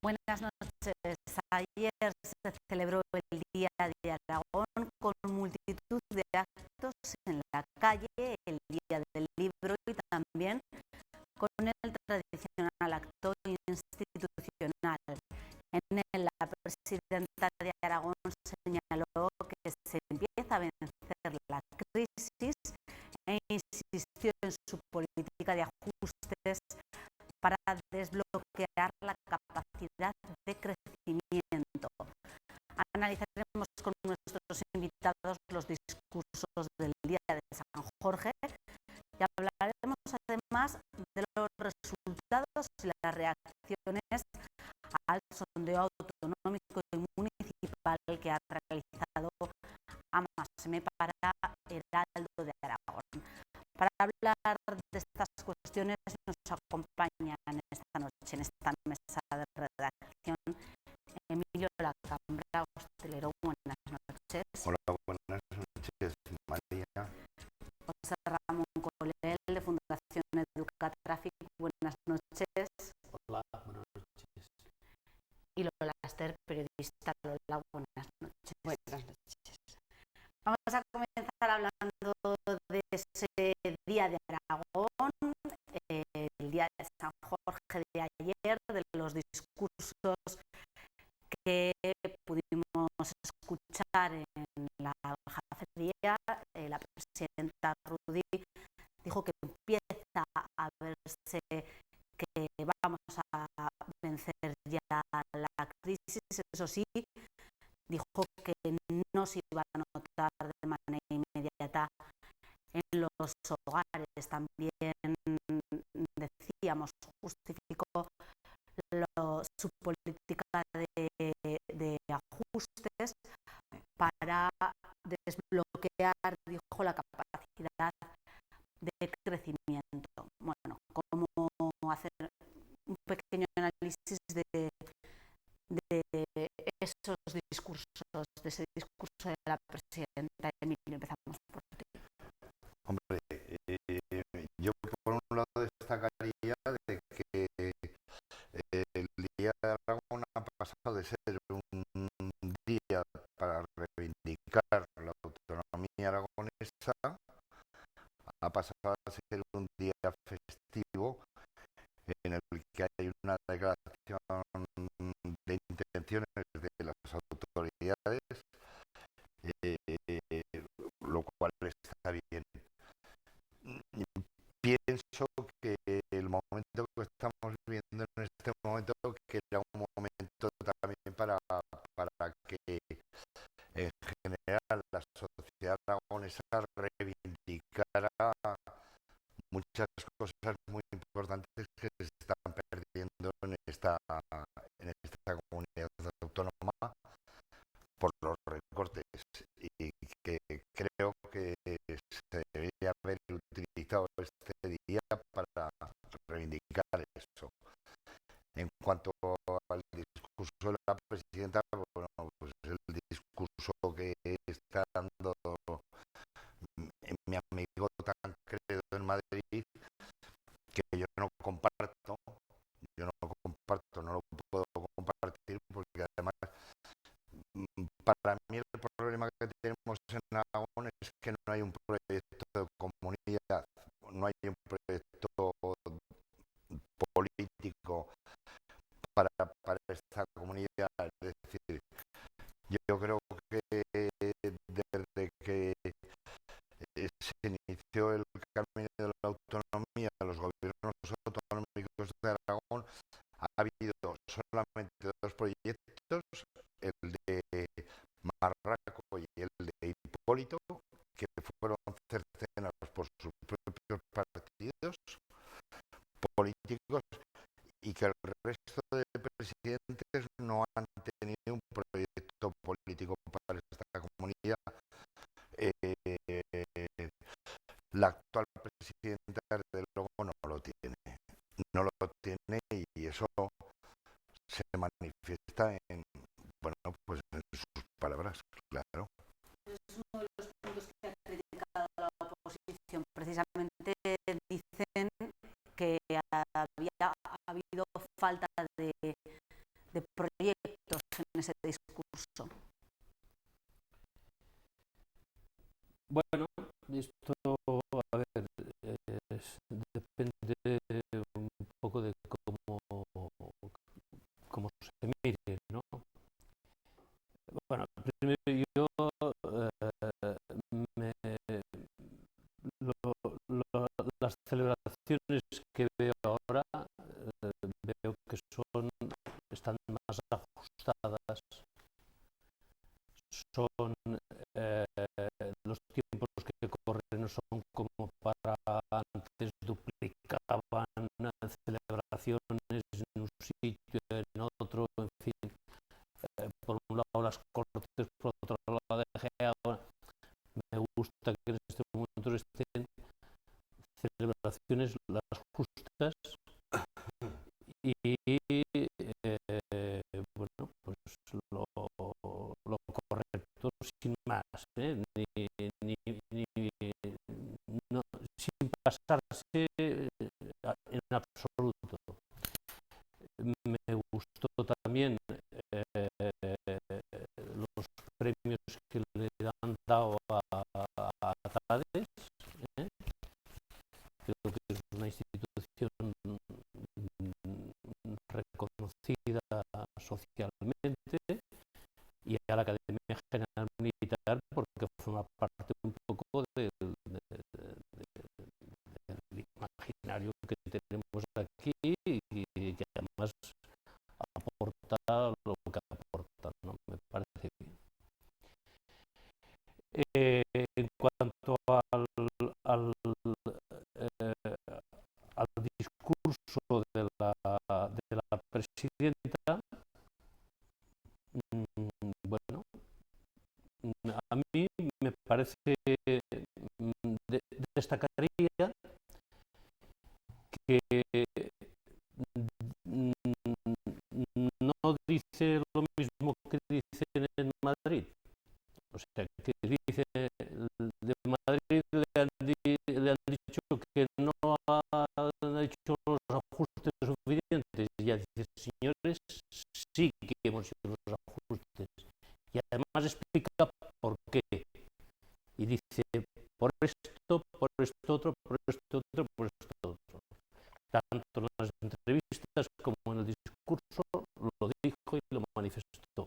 Buenas noches. Ayer se celebró el Día de Aragón con multitud de actos en la calle, el Día del Libro y también con el tradicional acto institucional. En él, la presidenta de Aragón señaló que se empieza a vencer la crisis e insistió en su política de ajustes para desbloquear la capacidad de crecimiento. Analizaremos con nuestros invitados los discursos del Día de San Jorge y hablaremos además de los resultados y las reacciones al sondeo autonómico y municipal que ha realizado Amasme para Heraldo de Aragón. Para hablar de estas cuestiones nos acompaña en esta noche, en esta mesa de redacción, Emilio Lacambra, hostelero. Buenas noches. Hola, buenas noches, María. José Ramón Colel, de Fundación Educatráfic. Buenas noches. Hola, buenas noches. Y Lola Aster, periodista. Lola, buenas noches. Buenas noches. Vamos a comenzar hablando de ese Día de Aragón, el Día de San Jorge de ayer, de los discursos que pudimos escuchar en la Aljafería. La presidenta Rudy dijo que empieza a verse que vamos a vencer ya la crisis. Eso sí, dijo que no se iba a notar de manera inmediata en los hogares. También decíamos, justificó su política de ajustes para desbloquear, dijo, la capacidad de crecimiento. Bueno, cómo hacer un pequeño análisis de esos discursos, de ese discurso de la presidenta. Emilio, empezamos por ti. Hombre, yo por un lado destacaría de que el Día de Aragón ha pasado de ser un día para reivindicar la autonomía aragonesa, ha pasado a ser un día festivo en el que hay una declaración de intenciones de las autoridades, lo cual está bien. Pienso que el momento que estamos viviendo en este momento, que era un momento también para que en general la sociedad aragonesa reivindicara muchas cosas muy importantes que se están perdiendo en esta comunidad autónoma por los recortes, y que creo que se debería haber utilizado este día para reivindicar eso. En cuanto al discurso de la presidenta, bueno, pues el discurso que está dando mi amigo Tancredo en Madrid, que yo no comparto, no lo puedo compartir, porque además para mí el problema que tenemos en Aragón es que no hay un proyecto de comunidad, no hay un proyecto político para esta comunidad. Es decir, yo creo que desde que se inició el camino de la autonomía de los gobiernos autonómicos de Aragón, ha habido solamente dos proyectos, el de Marraco y el de Hipólito, que fueron cercenados por sus propios partidos políticos, y que el resto de presidentes no han tenido un proyecto político para esta comunidad. La actual presidenta, desde luego, no lo tiene, y eso se manifiesta en, bueno, pues en sus palabras, claro. Es uno de los puntos que ha criticado la oposición. Precisamente dicen que había habido falta de ese discurso? Bueno, esto, a ver, depende un poco de cómo se mire, ¿no? Bueno, primero yo me, las celebraciones que veo ahora veo que están más ajustadas, son los tiempos que corren no son como para antes duplicaban celebraciones en un sitio, en otro, en fin, por un lado las cortes, por otro lado la DGA. Bueno, me gusta que en este momento estén celebraciones las justas y bueno, pues lo correcto sin más, no, sin pasarse en absoluto. Me gustó también los premios que le han dado a Tades, creo que es una institución reconocida socialmente, y a la Academia General Militar porque forma parte un poco del imaginario que tenemos aquí y que además aporta lo que aporta, ¿no? Me parece bien. En cuanto al discurso de la presidenta, bueno, a mí me parece, destacaría que no dice lo mismo que dicen en Madrid. O sea, que dice, de Madrid le han dicho que no han hecho los ajustes suficientes. Y ya dice, señores, sí que hemos hecho los ajustes. Y además explica por qué. Y dice, por esto otro, por esto otro, por esto otro. Tanto en las entrevistas como en el discurso lo dijo y lo manifestó.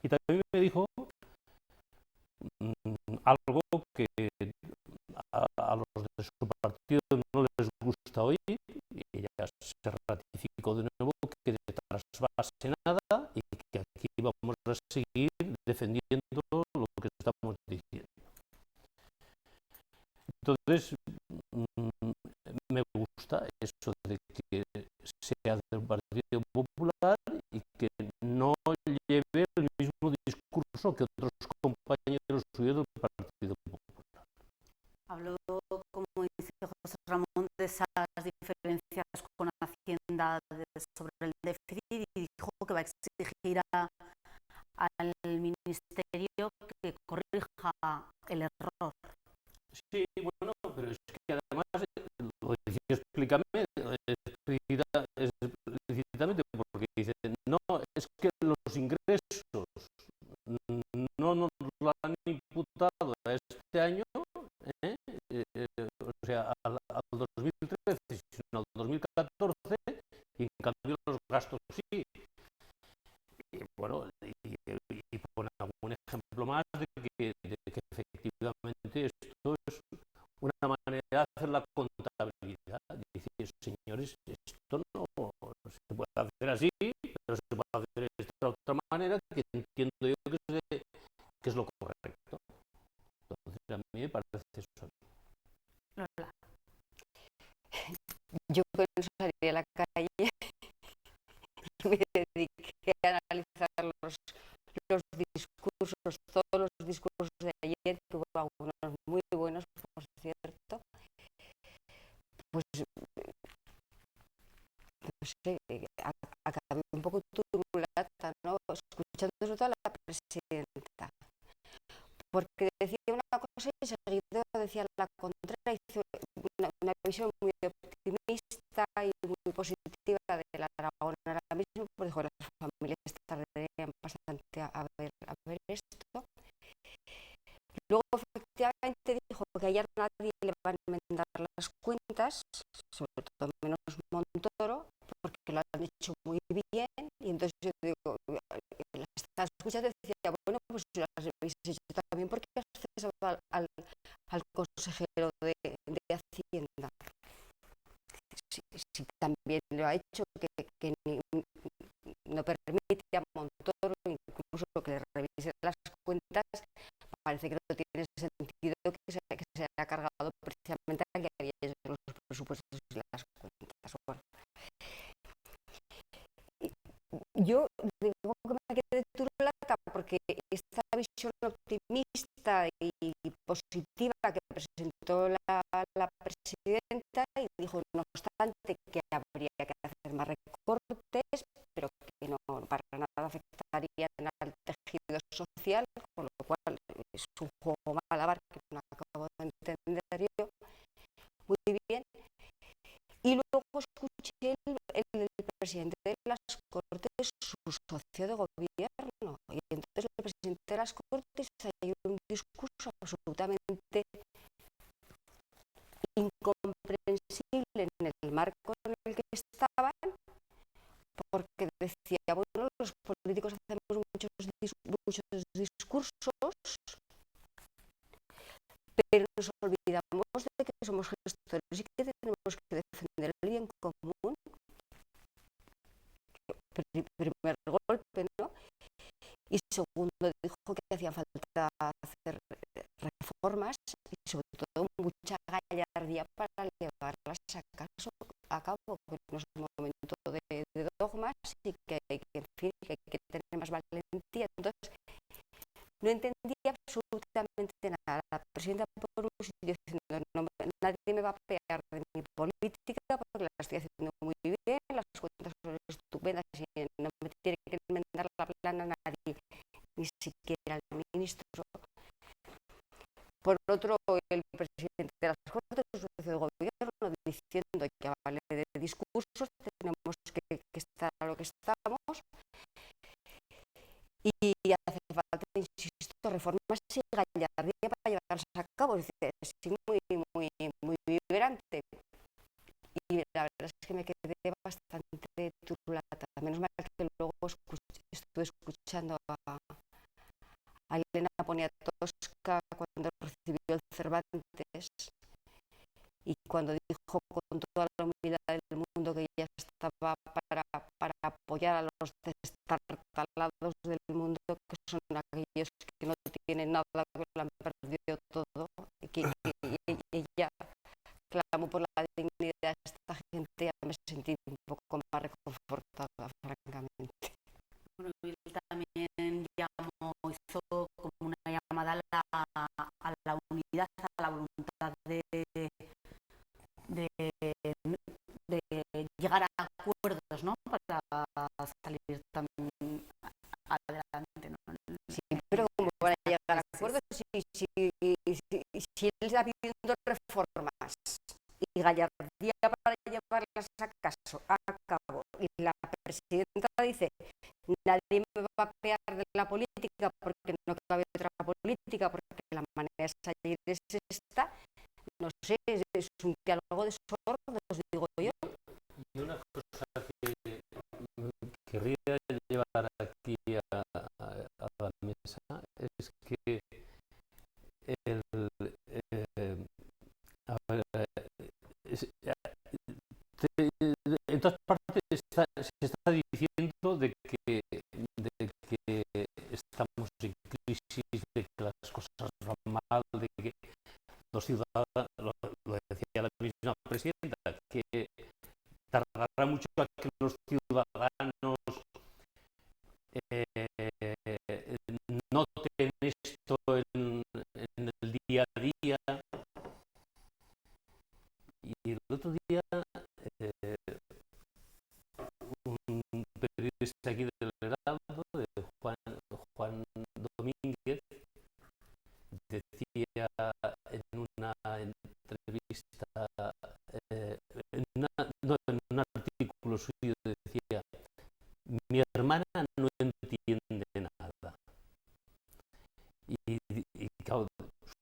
Y también me dijo algo que a los de su partido no les gusta oír, y ella se ratificó de nuevo que de trasvase nada y que aquí vamos a seguir defendiendo lo que estamos diciendo. Entonces, me gusta eso de que sea del Partido Popular y que no lleve el mismo discurso que otros compañeros suyos del Partido Popular. Habló, como dice José Ramón, de esas diferencias con Hacienda sobre el déficit y dijo que va a exigir al Ministerio que corrija el error. Sí, bueno, pero es que además lo decía explícitamente porque dice, no, es que los ingresos no nos lo han imputado a este año, o sea, al 2013, sino al 2014, y en cambio los gastos sí. Y bueno, y pone algún ejemplo más de que efectivamente esto es una manera de hacer la contabilidad. Dice, señores, esto no se puede hacer así, pero se puede hacer de esta otra manera que entiendo yo que es lo correcto. Entonces a mí me parece eso. Lola. Yo que no salí a la calle me dediqué a analizar los discursos, todos los discursos de ayer, que hubo algunos muy buenos, por cierto. Pues no sé, acabé un poco turbulenta, ¿no? Escuchando sobre todo a la presidenta, porque decía una cosa y seguido decía la contraria, hizo una visión muy optimista y muy positiva de la Aragón ahora mismo, pues dijo, las familias tardarían dijo que ayer nadie le va a enmendar las cuentas, sobre todo menos Montoro, porque lo han hecho muy bien. Y entonces yo digo, la estaba escuchando y decía, bueno, pues si las habéis hecho también, porque has cesado al consejero de Hacienda. Si también lo ha hecho, que no permite a Montoro incluso que le revise las cuentas, parece que no tiene sentido que se haya cargado precisamente a que había hecho los presupuestos y las cuentas. Bueno, yo digo que me quedé turulata porque esta visión optimista y positiva que presentó la presidenta, y dijo, no obstante, que habría que hacer más recortes, pero que no para nada afectarían al tejido social, con lo cual es un juego malabar que no acabo de entender yo muy bien. Y luego escuché el presidente de las Cortes, su socio de gobierno, y entonces el presidente de las Cortes hay un discurso absolutamente incomprensible en el marco en el que estaban, porque decía, bueno, los políticos hacemos muchos discursos, pero nos olvidamos de que somos gestores y que tenemos que defender el bien común. Primer golpe, ¿no? Y segundo, dijo que hacía falta hacer reformas y sobre todo mucha gallardía para llevarlas a cabo, que no es un momento de dogmas y que en fin, que hay que tener más valentía. Entonces, no entendía absolutamente nada. La presidenta por un sitio diciendo, no, nadie me va a pegar de mi política porque la estoy haciendo muy bien, las cuentas son estupendas y no me tiene que enmendar la plana a nadie, ni siquiera al ministro. Por otro, el presidente de las Cortes, su socio de gobierno, diciendo que a vale de discursos tenemos que estar a lo que estamos. Y hace falta, insisto, reformas y gallardía para llevarlas a cabo. Dice, es muy vibrante. Y la verdad es que me quedé bastante turulata. Menos mal que luego estuve escuchando a Elena Poniatowska cuando recibió el Cervantes y cuando dijo con toda la humildad del mundo que ella estaba para apoyar a los destartalados del mundo, que son aquellos que no tienen nada, que lo han perdido todo, y que ella clamó por la dignidad de esta gente. Ya me sentí un poco más reconfortada, francamente. Bueno, él también hizo como una llamada a la unidad, a la voluntad de llegar a acuerdos, ¿no? Para salir también adelante, ¿no? Sí, pero ¿cómo van a llegar a acuerdos si él está pidiendo reformas y gallardía para llevarlas a cabo, y la presidenta dice, nadie me va a pegar de la política porque no cabe otra política, porque la manera de salir es esta? No sé, es un diálogo de sordos, digo yo. Y una cosa que querría llevar aquí a la mesa es que en todas partes se está diciendo de que estamos en crisis, de que las cosas van mal, de que los ciudadanos, lo decía la misma presidenta, que tardará mucho a que los ciudadanos noten esto en el día a día. Y el otro día un periodista aquí del Heraldo, de Juan Domínguez, decía en una entrevista, en un artículo suyo, decía, mi hermana no entiende nada. Y claro,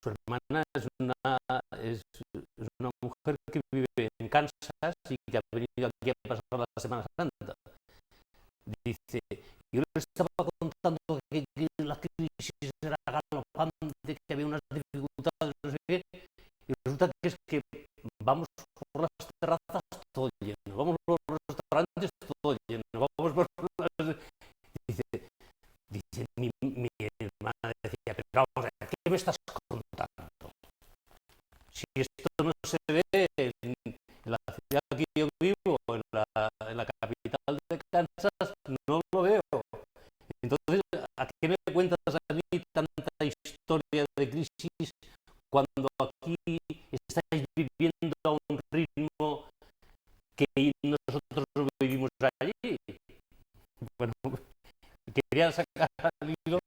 su hermana es una es una mujer que vive en Kansas y que ha venido aquí a pasar la Semana Santa. Dice, yo le estaba contando que la crisis era galopante, que había unas dificultades, no sé qué, y resulta que es que vamos por las terrazas todo lleno, vamos por los restaurantes todo lleno, vamos por las... Dice mi hermana, decía, pero vamos a ver, ¿qué me estás contando? Si esto no se ve en la ciudad que yo vivo, en la capital de Kansas, no lo veo. Entonces, ¿a qué me cuentas a mí tanta historia de crisis cuando aquí estáis viviendo a un ritmo que nosotros no vivimos allí? Bueno, quería sacar al hilo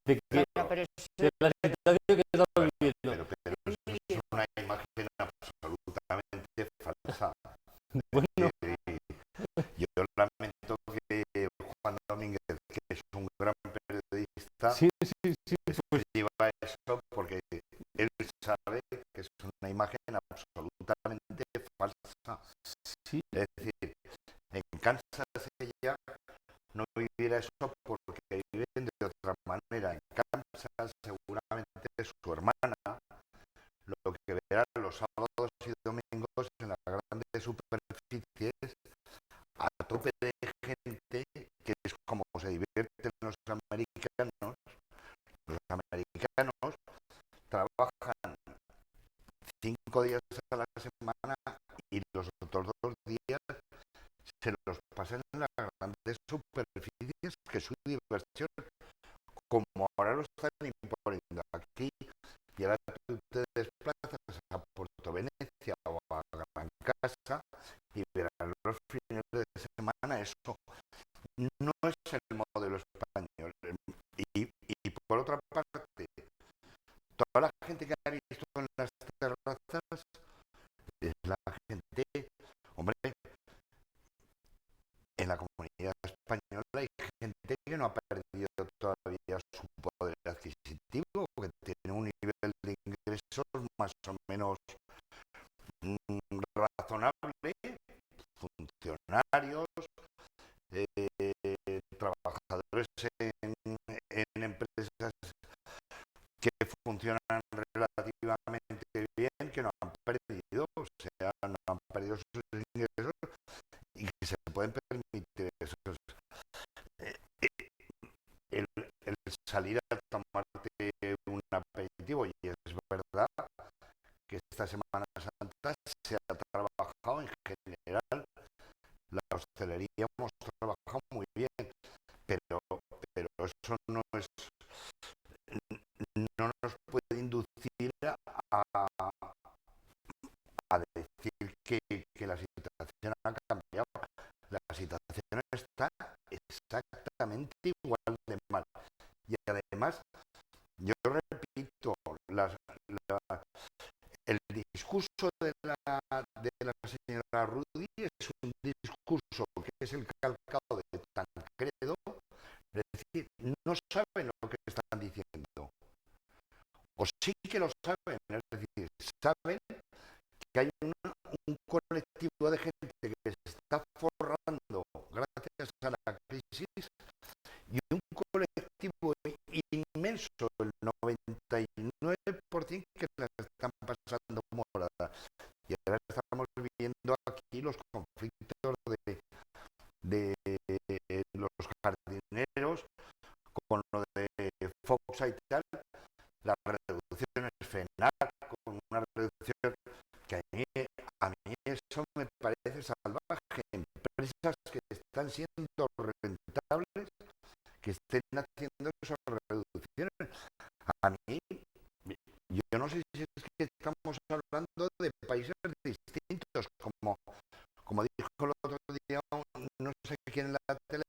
de, que, Bueno, pero de la situación que estamos viviendo. Pero eso es una imagen absolutamente falsa. Bueno, Yo lamento que Juan Domínguez, que es un gran periodista, sí, pues lleva eso porque él sabe que es una imagen absolutamente falsa. sí, Es decir, en Kansas ella no viviera eso porque viven de otra manera. En Kansas seguramente su hermana lo que verá los sábados y domingos en las grandes superficies a tope de gente, que es como se divierten los americanos. Los americanos trabajan 5 días a la semana y los otros 2 días se los pasan en las grandes superficies, que es su diversión, como ahora lo están imponiendo aquí. Y ahora tú te desplazas a Puerto Venecia o a Gran Casa y verás los fines de semana. Eso no es el modelo español. Y por otra parte, toda la gente que ha visto en las terrazas es la gente, hombre, en la comunidad española hay gente que no ha perdido todavía su poder adquisitivo, que tiene un nivel de ingresos más o menos razonable, funcionarios, trabajadores en empresas que funcionan relativamente bien, que no han perdido, o sea, no han perdido sus ingresos y que se pueden permitir eso. El, el salir a tomarte un aperitivo, y es verdad que esta Semana Santa se ha trabajado en general, la hostelería hemos trabajado muy bien, pero eso no nos puede inducir a decir que la situación ha cambiado. La situación está exactamente igual de mal. Y además, yo repito, el discurso de la señora Rudy es un discurso que es el calcado de Tancredo, es decir, no saben lo que están diciendo. O sí que lo saben, es decir, saben que hay un colectivo de gente que se está forrando gracias a la crisis y un colectivo inmenso, el 99%, que la están pasando morada. Y ahora estamos viviendo aquí los conflictos de los jardineros con lo de Foxa y tal, la reducción es FENAC, con una reducción que a mí eso me parece salvaje. Empresas que están siendo rentables, que estén haciendo esas reducciones. A mí, yo no sé si es que estamos hablando de países distintos, como dijo el otro día, no sé quién en la tele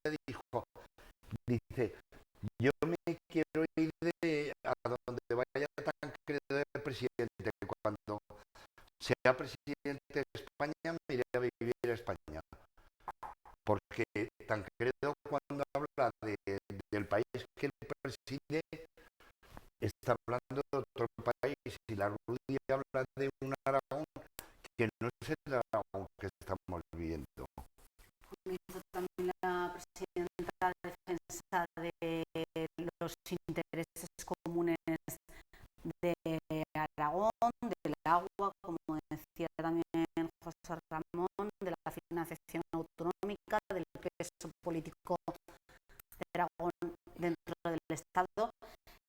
dice, yo me quiero ir a donde vaya Tancredo de presidente, cuando sea presidente de España me iré a vivir a España. Porque Tancredo, cuando habla del país que él preside, está hablando de otro país, y la Rudy habla de un Aragón que no es el Aragón que estamos viviendo. Hizo también la presidenta de defensa de los intereses comunes de Aragón, del agua, como decía también José Ramón, de la financiación autonómica, del peso político de Aragón dentro del Estado.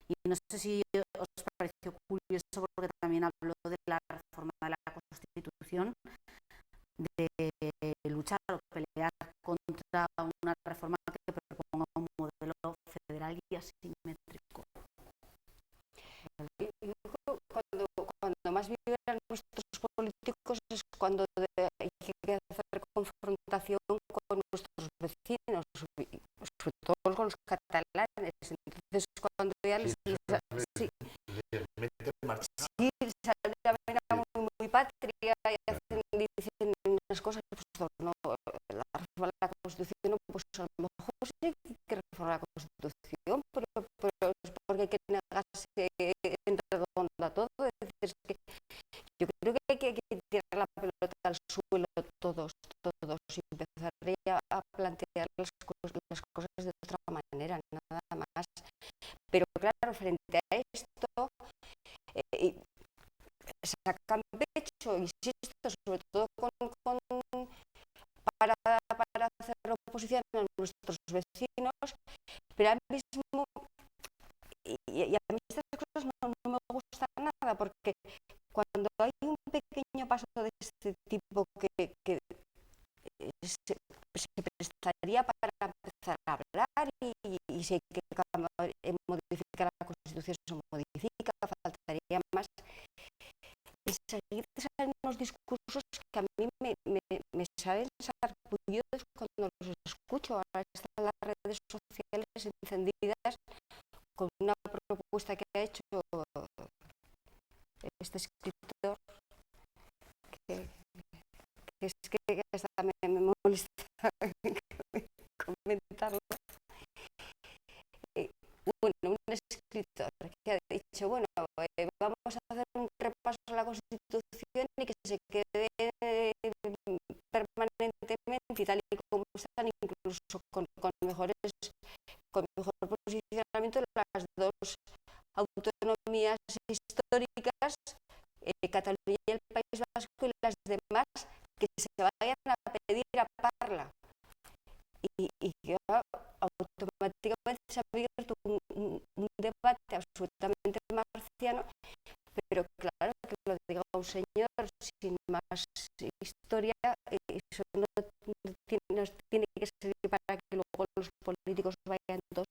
Y no sé si os pareció curioso porque también habló de la reforma de la Constitución, de luchar o pelear contra una reforma que proponga un modelo federal y asimétrico. Cuando más vibran nuestros políticos es cuando hay que hacer confrontación con nuestros vecinos, sobre todo con los catalanes. Entonces, cuando ya les mete en marcha. sí, sale la vena muy patria y dicen unas cosas, pues no, la reforma de la Constitución, pues a lo mejor sí hay que reformar la Constitución, pero es porque hay que negarse en redonda todo. Es que yo creo que hay que tirar la pelota al suelo todos y empezar a plantear las cosas de otra manera, nada más. Pero claro, frente a esto, sacan pecho, insisto, sobre todo para hacer oposición a nuestros vecinos, pero a mí mismo, y a mí estas cosas no me gustan nada, porque cuando hay un pequeño paso de este tipo que se prestaría para empezar a hablar y si hay que modificar la Constitución se modifica, faltaría más. Salen unos discursos que a mí me saben sarpullidos cuando los escucho. Ahora están las redes sociales encendidas con una propuesta que ha hecho este escritor que es que hasta me molesta comentarlo. Bueno, un escritor que ha dicho, bueno, vamos a hacer un repaso a la Constitución y que se quede permanentemente y tal y como están, incluso con mejor posicionamiento las dos autonomías históricas, Cataluña y el País Vasco, y las demás que se vayan a pedir a Parla. Y que automáticamente se ha abierto un debate absolutamente marciano, pero claro, que lo diga un señor sin más historia, eso no tiene que servir para que luego los políticos vayan todos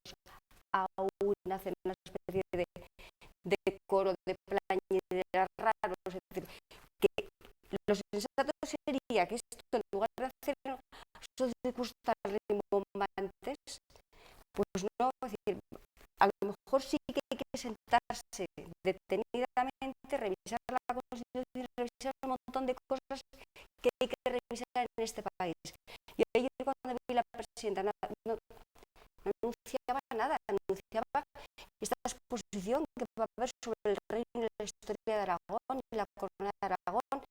a una, hacer una especie de coro de plañideras raros. Es decir, que lo sensato sería que esto, en lugar de hacer esos discursos tan rimbombantes, pues no, es decir, a lo mejor sí que hay que sentarse detenidamente, revisar la Constitución, revisar un montón de cosas que hay que revisar en este país. Y ayer cuando vi la presidenta no anunciaba nada, anunciaba esta exposición que va a haber sobre el reino y la historia de Aragón y la corona de Aragón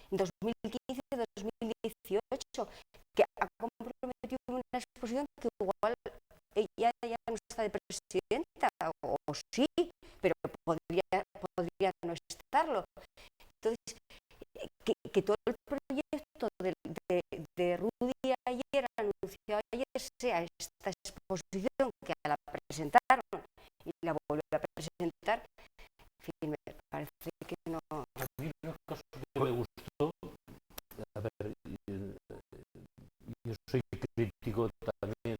en 2015-2018, que ha comprometido una exposición que igual ella ya no está de presidenta, o sí, pero podría no estarlo. Entonces, que todo el proyecto de Rudy ayer, anunciado ayer, sea esta exposición que la presentaron y la volvió a presentar, en fin, me parece que no. A mí una cosa que me gustó, a ver, yo soy crítico también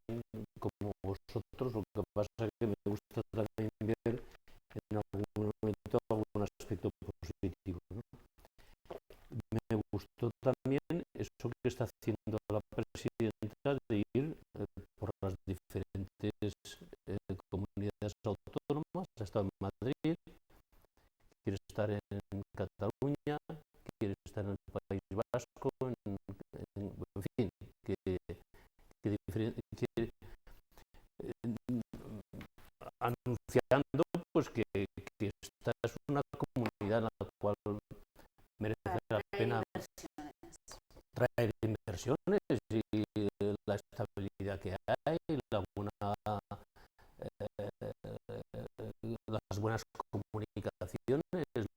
como vosotros, lo que pasa es que me gusta también ver en algún momento algún aspecto positivo, ¿no? Me gustó también eso que está haciendo la presidenta de ir por las diferentes comunidades autónomas. Ha estado en Madrid, quiere estar en Cataluña, quiere estar en el País Vasco, en fin, anunciando pues que esta es una comunidad en la cual merece la pena traer inversiones y la estabilidad que hay, las buenas comunicaciones,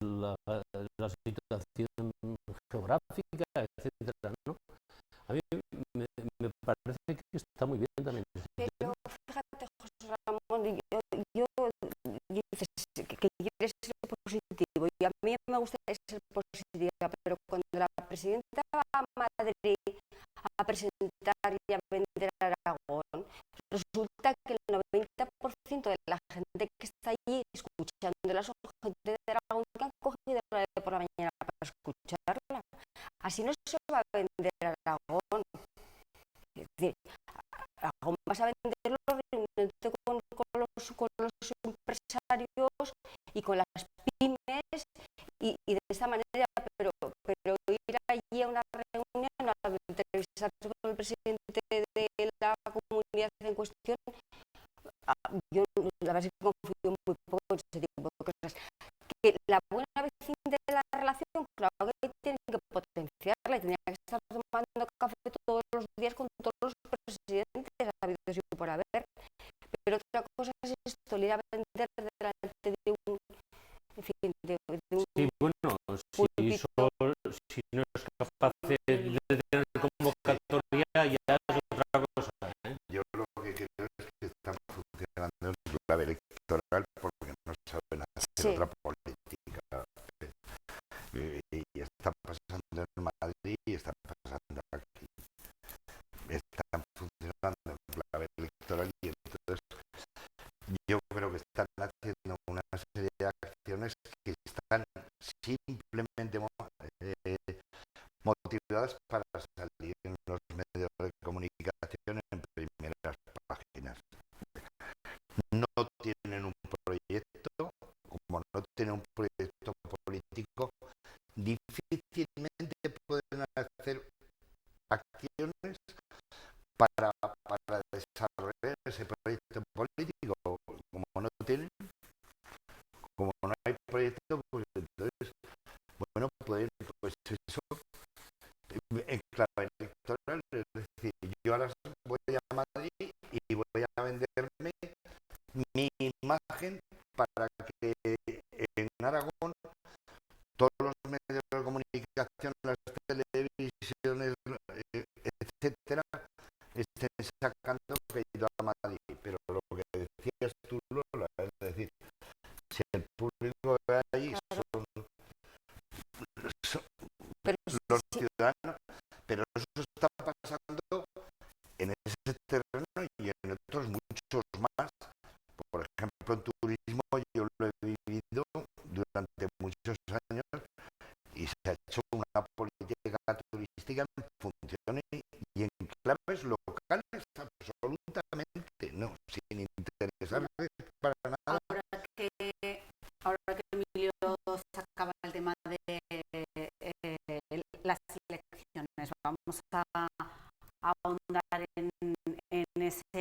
la situación geográfica, etcétera, ¿no? A mí me parece que está muy bien también. Pero fíjate, José Ramón, yo dices que quieres ser positivo y a mí me gusta ser positiva, pero cuando la presidenta va a Madrid a presentar y a vender a Aragón, resulta que el 90% de la gente que está allí escuchándola son gente de Aragón que han cogido la de por la mañana para escucharla. Así no se va a vender a Aragón. Es decir, Aragón vas a venderlo reuniéndote con los empresarios y con las pymes y de esta manera, pero ir allí a una reunión, a entrevistarse con el presidente de la comunidad en cuestión, yo la verdad es que confío muy poco en ese tipo de cosas. Que la buena vecindad de la relación, claro que tiene que potenciarla y tenía que estar tomando café todos los días con todos los presidentes habidos y por haber. Pero otra cosa es esto, ir a vender delante de un, en fin, de un Sí, bueno, si no es capaz de tener convocatoria, ya es otra cosa, ¿eh? Yo lo que creo es que están funcionando en clave electoral porque no saben hacer otra política. Y está pasando en Madrid y está pasando aquí. Están funcionando en clave electoral y entonces yo creo que están haciendo una serie de acciones que están simplemente motivadas para salir en los medios de comunicación en primeras páginas. No tienen un proyecto, como no tienen un proyecto político, difícilmente pueden hacer acciones para desarrollar ese proyecto político. Como no tienen, como no hay proyecto, pues entonces, bueno, pueden, pues eso, en clave electoral, es decir, yo ahora voy a Madrid y voy a venderme mi imagen para que en Aragón todos los medios de comunicación, las televisiones, etcétera, estén sacando que he ido a Madrid. Pero lo que decías tú, Lola, es decir, si el público de ahí son los ciudadanos, pero eso está pasando en ese terreno y en otros muchos más. Por ejemplo, en turismo yo lo he vivido durante muchos años y se ha hecho una política turística en funciones y en claves locales absolutamente, no, sin interesarse para nada. Ahora que Emilio sacaba el tema de las elecciones, vamos a ahondar en ese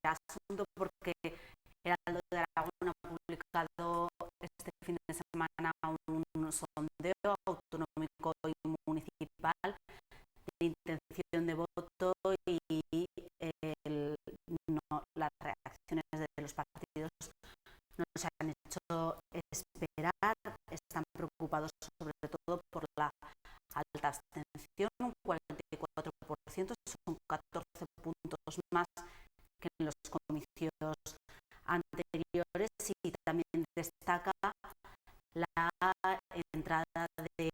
asunto porque el Heraldo de Aragón ha publicado este fin de semana un sondeo autonómico y municipal de intención de voto y las reacciones de los partidos no se han hecho esperar, están preocupados sobre todo por la alta abstención, un 44%, son 14 puntos más que en los comicios anteriores y también destaca la entrada de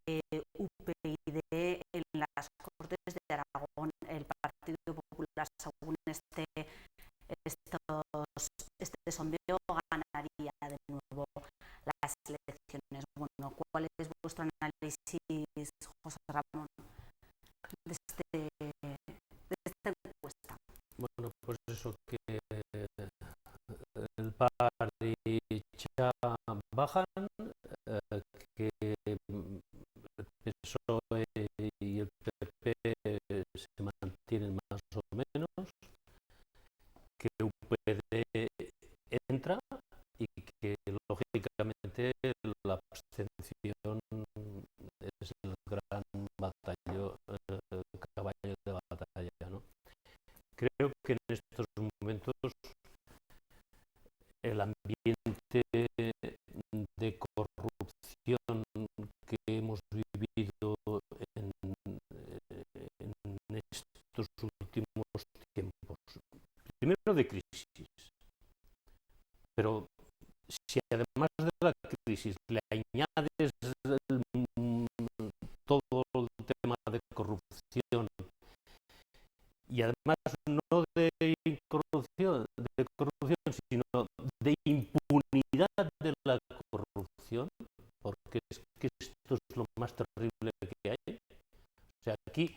UPyD en las Cortes de Aragón. El Partido Popular, según este sondeo, ganaría de nuevo las elecciones. Bueno, ¿cuál es vuestro análisis, José Ramón, de esta encuesta? Bueno, pues eso, que el PAR y CHA bajan, que el PSOE y el PP se mantienen más o menos, que UPyD entra y que lógicamente la abstención es estos momentos el ambiente de corrupción que hemos vivido en estos últimos tiempos. Primero de crisis, pero si además de la crisis le añades todo el tema de corrupción y además no de corrupción, sino de impunidad de la corrupción, porque es que esto es lo más terrible que hay. O sea, aquí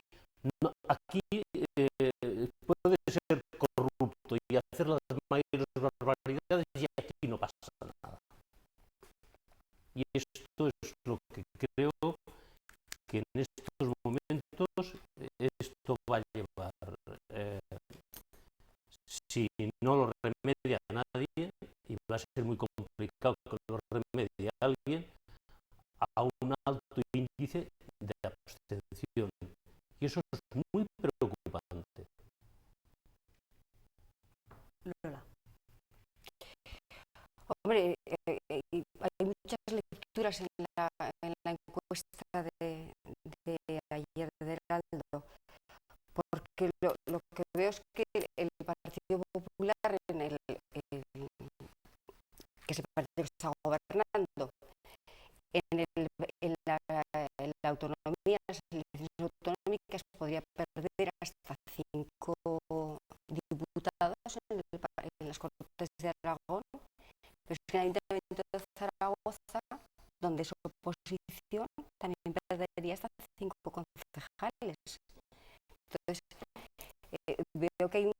puede ser corrupto y hacer las mayores barbaridades y aquí no pasa nada. Y esto es lo que creo que en estos momentos esto va a llevar, si no lo remedia nadie, y va a ser muy complicado que lo remedie alguien, a un alto índice de abstención. Y eso es muy preocupante. Lola. Hombre, hay muchas lecturas en la encuesta de ayer de Heraldo, porque lo que veo es que el Partido Popular, que es el partido que está gobernando, en la autonomía, las elecciones autonómicas, podría perder hasta 5 diputados en las Cortes de Aragón, pero es que en el Ayuntamiento de Zaragoza, donde es oposición, también perdería hasta 5 concejales. Entonces, veo que hay un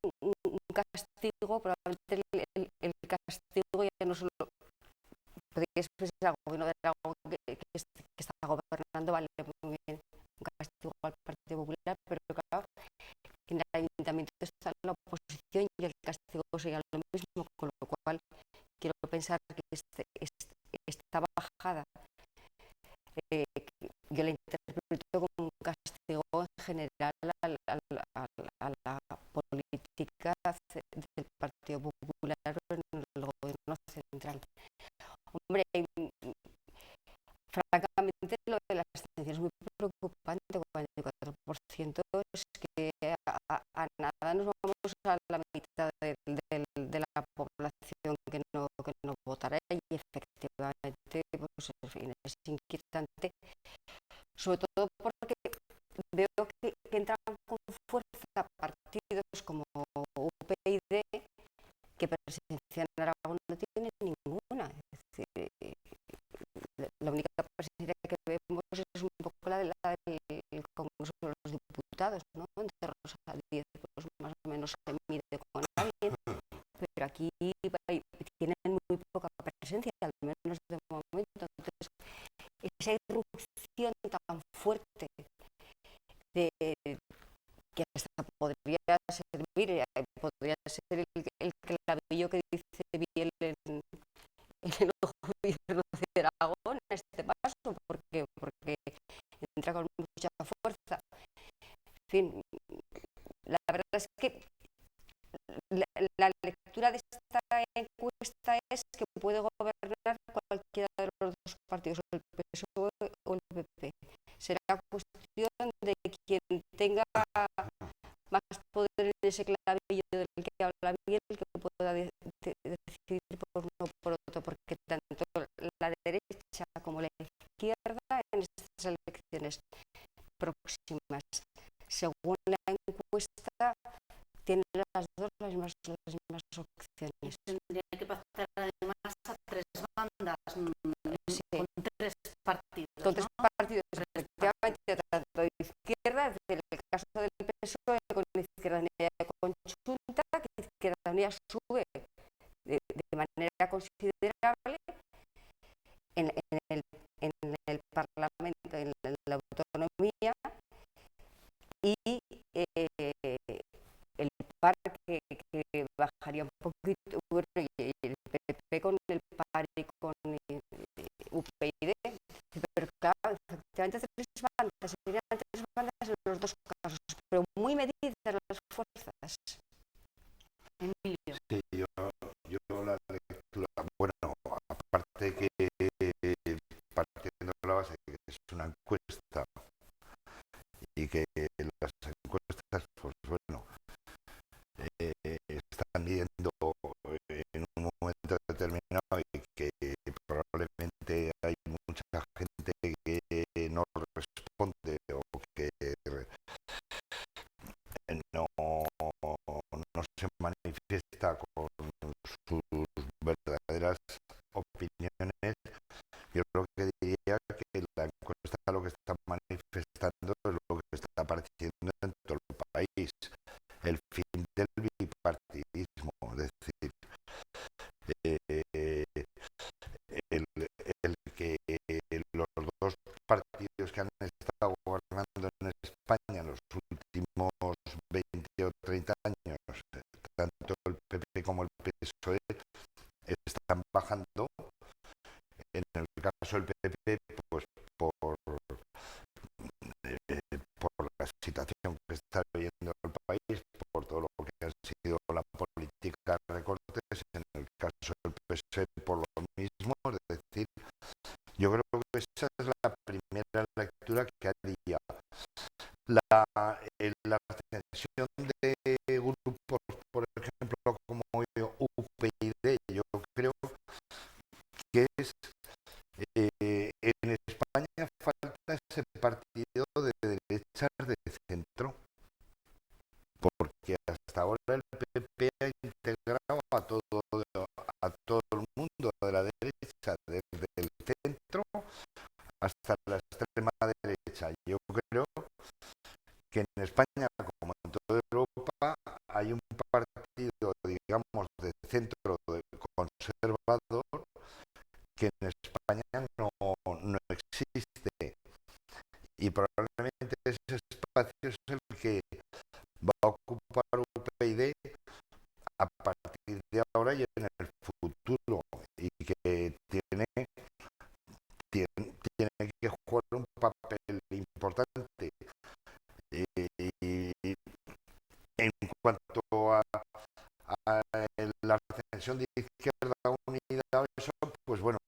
castigo, probablemente el castigo ya no solo podría expresar al gobierno de Aragón que está gobernando, vale muy bien, un castigo al Partido Popular, pero claro, en el Ayuntamiento está la oposición y el castigo sería lo mismo, con lo cual quiero pensar que esta bajada yo la interpreto como un castigo en general a la política del Partido Popular en el gobierno central. Hombre, francamente lo de la abstención es muy preocupante, 44%, es que a nada nos vamos a la mitad de la población que no votará, y efectivamente pues, en fin, es inquietante, sobre todo porque veo que entran con fuerza partidos como UPyD, que presencia en Aragón no tiene ninguna. Es decir, la única presencia que vemos es un poco la del Congreso de los Diputados, ¿no? Entre Rosa Díez, pues más o menos se mide con alguien, pero aquí tienen muy poca presencia, al menos de momento. Entonces, esa irrupción tan fuerte que hasta podría servir, podría ser el clavillo que dice Biel en el gobierno de Aragón, en este paso, porque entra con mucha fuerza. En fin, la verdad es que la lectura de esta encuesta es que puede gobernar cualquiera de los dos partidos, el PSOE o el PP. Será cuestión de quien tenga más poder en ese clavillo del que habla bien, el que pueda decidir por uno o por otro, porque tanto la derecha como la izquierda en estas elecciones próximas, según la encuesta, tienen las dos las mismas opciones. Tendría que pasar además a 3 bandas, sí, con 3 partidos. Con 3 ¿no? partidos, efectivamente, tanto de izquierda, es decir, el caso del PSOE con la Izquierda Unida conjunta, que Izquierda Unida sube de manera considerable en el Parlamento, en la autonomía, y el PAR que bajaría un poquito, bueno, y el PP con el PAR y con UPyD, pero claro, efectivamente 3 bandas, serían 3 bandas en los dos casos, pero muy medidas las fuerzas. manifestando es lo que está apareciendo en todo el país, el fin del bipartidismo, es decir, eh, el que los dos partidos que han estado gobernando en España en los últimos 20 o 30 años, tanto el PP como el PSOE, están bajando. En el caso del PP, pues por la situación que está viviendo el país, por todo lo que ha sido la política de recortes, en el caso del PSOE por lo mismo, es decir, yo creo que esa es la primera lectura que haría. La abstención de grupos, por ejemplo, como UPyD, yo creo que es en España falta ese partido de derechas de centro, porque hasta ahora el PP ha integrado a todo el mundo de la derecha, desde el centro hasta la extrema derecha. Yo creo que en España, como en toda Europa, hay un partido, digamos, de centro conservador que en España no existe, y probablemente ese espacio es el que va a ocupar UPyD a partir de ahora y en el futuro, y que tiene que jugar un papel importante. Y en cuanto a la abstención de Izquierda Unida, eso, pues bueno,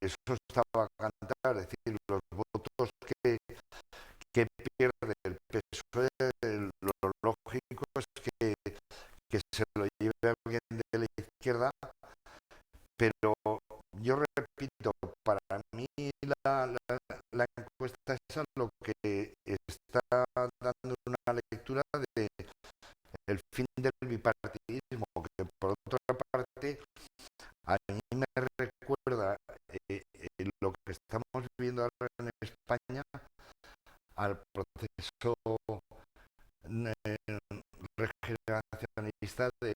eso estaba a cantar, es decir, los votos que pierde el PSOE, lo lógico es que se lo lleve alguien de la izquierda, pero yo repito, para mí la encuesta esa lo que está dando una lectura de el fin del bipartidismo, que por otra parte a mí me recuerda lo que estamos viviendo ahora en España al proceso regeneracionista de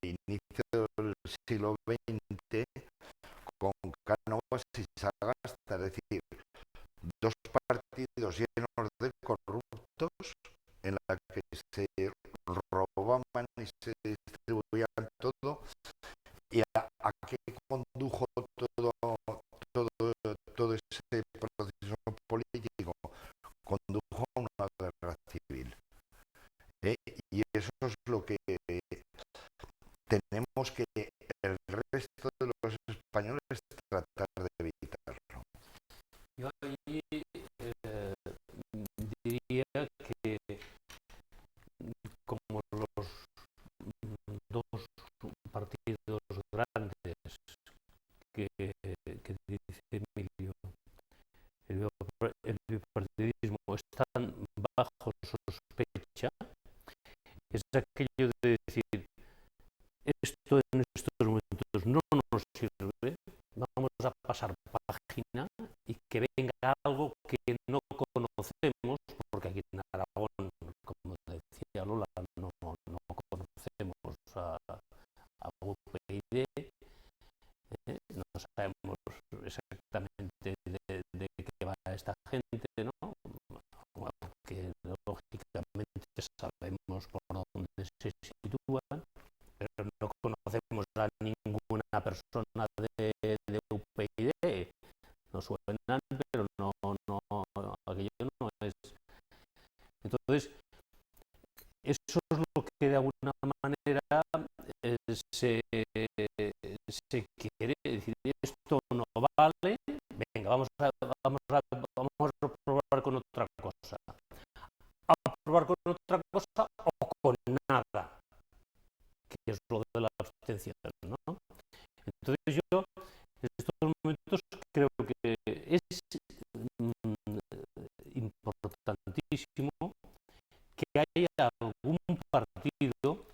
inicio del siglo XX con Cánovas y Sagasta, es decir, dos partidos llenos de corruptos en la que se robaban y se distribuían todo, y a qué condujo todo ese proceso político. Condujo a una guerra civil. Y eso es lo que tenemos que el resto de los españoles tratar de evitarlo. Yo allí diría que como los dos partidos grandes que dice Emilio, el bipartidismo, están bajo sospecha, es aquello de decir, esto en estos momentos no nos sirve, vamos a pasar página y que venga algo que no conocemos, porque aquí en Aragón, como decía Lola, no conocemos a UPyD, no sabemos exactamente de qué va esta gente, ¿no? Bueno, que lógicamente sabemos por dónde se sitúan, pero no conocemos a ninguna persona de UPyD. Nos suenan, pero no, aquello no es. Entonces, eso es lo que de alguna manera se quiere decir, esto no vale, venga, vamos a probar con otra cosa. A probar con otra cosa o con nada, que es lo de la abstención, ¿no? Entonces yo en estos momentos creo que es importantísimo que haya algún partido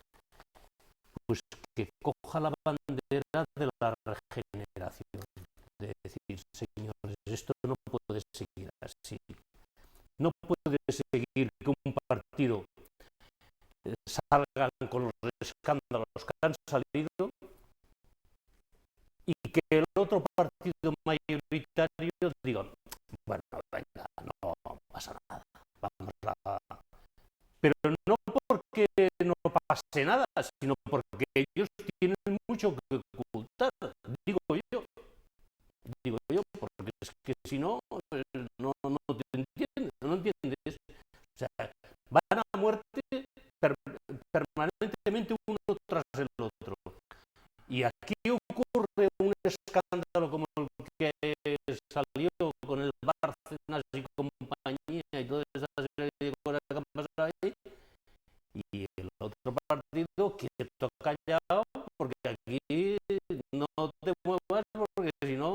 pues que coja la bandera de la regeneración, de decir, señores, esto no puede seguir así, no puede seguir que un partido salgan con los escándalos que han salido y que el otro partido mayoritario diga, bueno, venga, no pasa nada, vamos a... Pero no porque no pase nada, sino porque ellos tienen mucho que ocultar, digo yo, porque es que si no, no te entiendes, no entiendes. O sea, van a muerte permanentemente uno tras el otro. Y aquí ocurre un escándalo como el que salió con el Bárcenas y compañía y toda esa serie de cosas que han pasado ahí, y el otro partido que toca callado porque aquí no te muevas porque si no...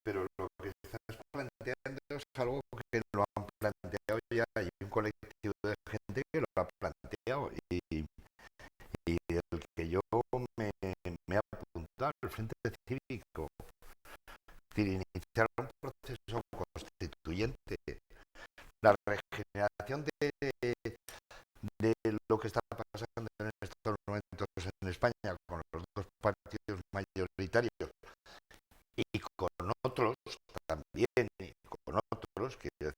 Pero lo que estás planteando es algo que lo han planteado ya, hay un colectivo de gente que lo ha planteado y del que yo me he apuntado al Frente Cívico, es decir, iniciar un proceso constituyente, la regeneración de lo que está pasando en estos momentos en España con los dos partidos mayoritarios y con otros también, y con otros, quiero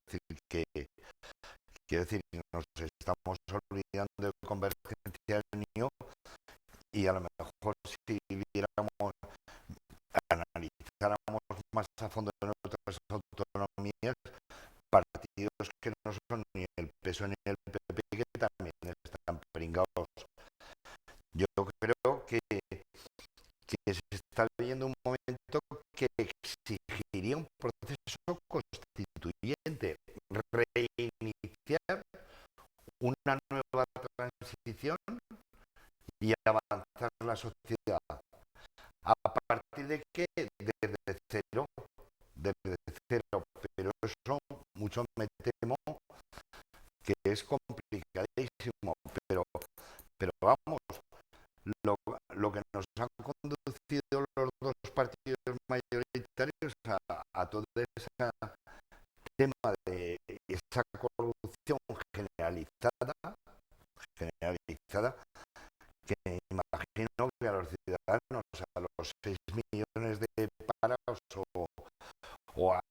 decir que nos estamos olvidando de Convergencia y Unión, y a lo mejor si viéramos, analizáramos más a fondo en otras autonomías, partidos que no son ni el PSOE ni el PP, que también están pringados. Yo creo que se está viviendo un momento que exigiría un proceso constituyente, reiniciar una nueva transición y avanzar la sociedad. ¿A partir de qué? Desde cero, pero eso mucho me temo que es complicadísimo, pero vamos, lo que nos han conducido los dos partidos mayoritarios a todo ese tema de esa corrupción generalizada, que imagino que a los ciudadanos, a los 6 millones de parados o a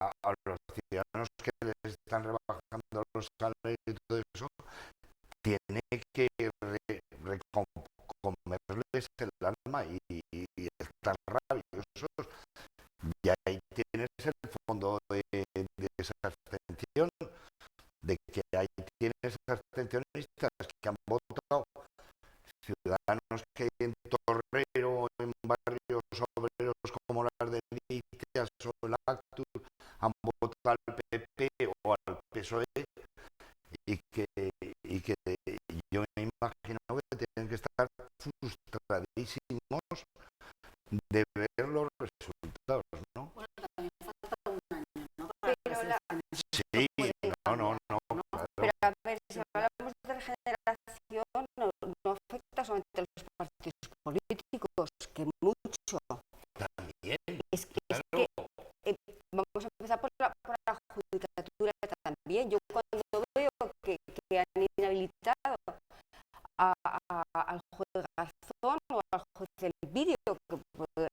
los ciudadanos que les están rebajando los salarios y todo eso, tiene que comerles el alma y estar rabiosos. Y ahí tienes el fondo de esa abstención, de que ahí tienes abstencionistas que han votado, ciudadanos que hay en Torrero, en barrios obreros como las de Nicias o el Actur, han votado al PP o al PSOE y que yo me imagino que tienen que estar frustradísimos de ver los resultados, ¿no? Bueno, también falta un año, ¿no? Pero Sí, no, claro. pero a ver, si hablamos de regeneración, no afecta solamente a los partidos políticos, que mucho. También, Es que claro. vamos a empezar por la judicatura también. Yo cuando veo que han inhabilitado al juez Garzón o al juez del vídeo, que puede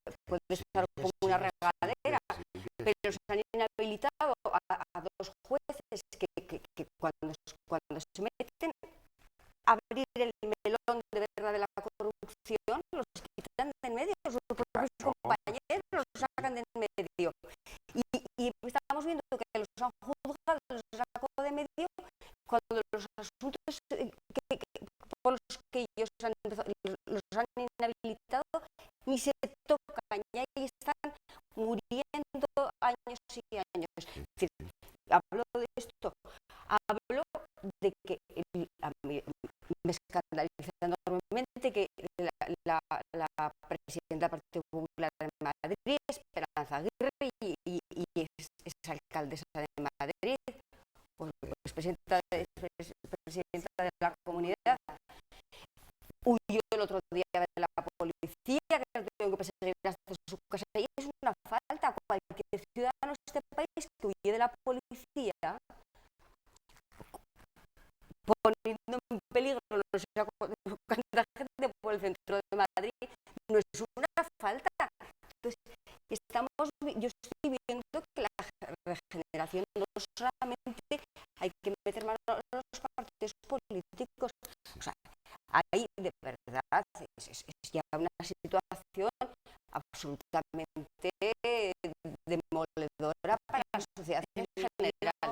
estar como una regadera, pero se han inhabilitado a dos jueces que cuando se meten a abrir el melón de verdad de la corrupción, los quitan de en medio, sus propios compañeros los sacan de en medio. Y estamos viendo que los han juzgado, los sacado de medio, cuando los asuntos por los que ellos los han inhabilitado ni se tocan, y ahí están muriendo años y años. Es decir, hablo de esto, hablo de que a mí me escandaliza enormemente que la presidenta del Partido Popular de Madrid, Esperanza Aguirre, y es alcaldesa de Madrid, pues presidenta de la comunidad, huyó el otro día de la policía, que lo tengo que perseguir hasta su casa, y es una falta a cualquier ciudadano de este país que huye de la policía poniendo en peligro no sé cuánta gente por el centro de Madrid, no es una falta. Entonces, yo estoy viendo que la regeneración no solamente hay que meter mano en los partidos políticos, o sea, hay de verdad, es ya una situación absolutamente demoledora para la sociedad en general.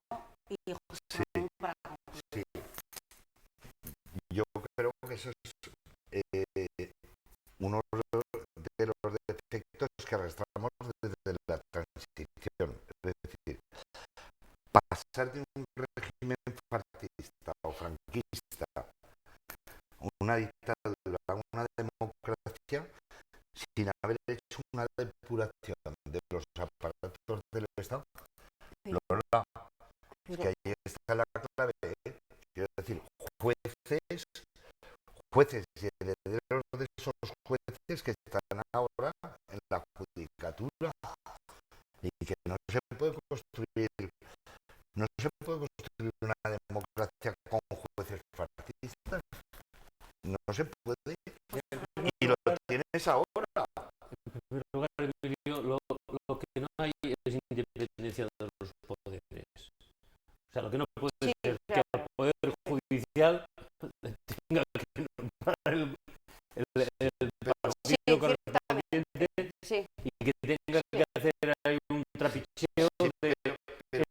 Y José Sí, Ramón, para sí. Yo creo que eso es uno de los defectos que arrastramos desde la transición. Es decir, pasar de un régimen fascista o franquista, una dictadura, a una democracia, sin haber hecho una depuración de los aparatos del Estado. Lola, es que ahí está la clave, ¿eh? Quiero decir, jueces y herederos de esos jueces que están ahora en la judicatura y que no se puede construir una democracia con jueces fascistas, no se puede, y lo tienes ahora. En primer lugar, Emilio, lo que no hay es independencia de los poderes. O sea, lo que no puede ser que el Poder Judicial tenga que nombrar el partido correspondiente y que tenga que hacer ahí un trapicheo de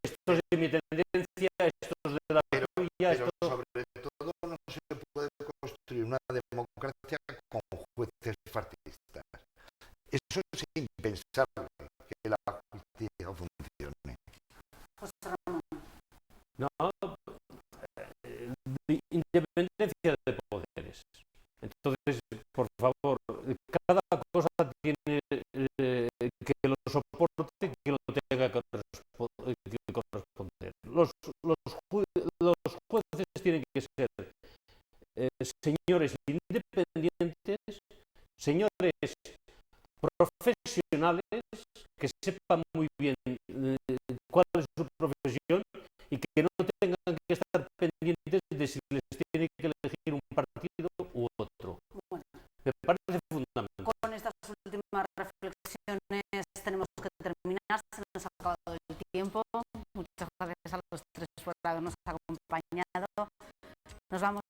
estos de mi tendencia, estos de la tuya, Pero sobre todo no se puede construir una democracia con jueces fascistas. Eso es impensable, que la justicia funcione. José Ramón. no, independencia de poderes. Entonces, por favor, cada cosa tiene que lo soporte, que lo tenga que corresponder. Los jueces tienen que ser señores independientes, señores profesionales que sepan muy bien cuál es su profesión y que no tengan que estar pendientes de si les tiene que elegir un partido u otro. Bueno, Me parece fundamental. con estas últimas reflexiones tenemos que terminar, se nos ha acabado el tiempo. Muchas gracias a los tres por habernos acompañado. Nos vamos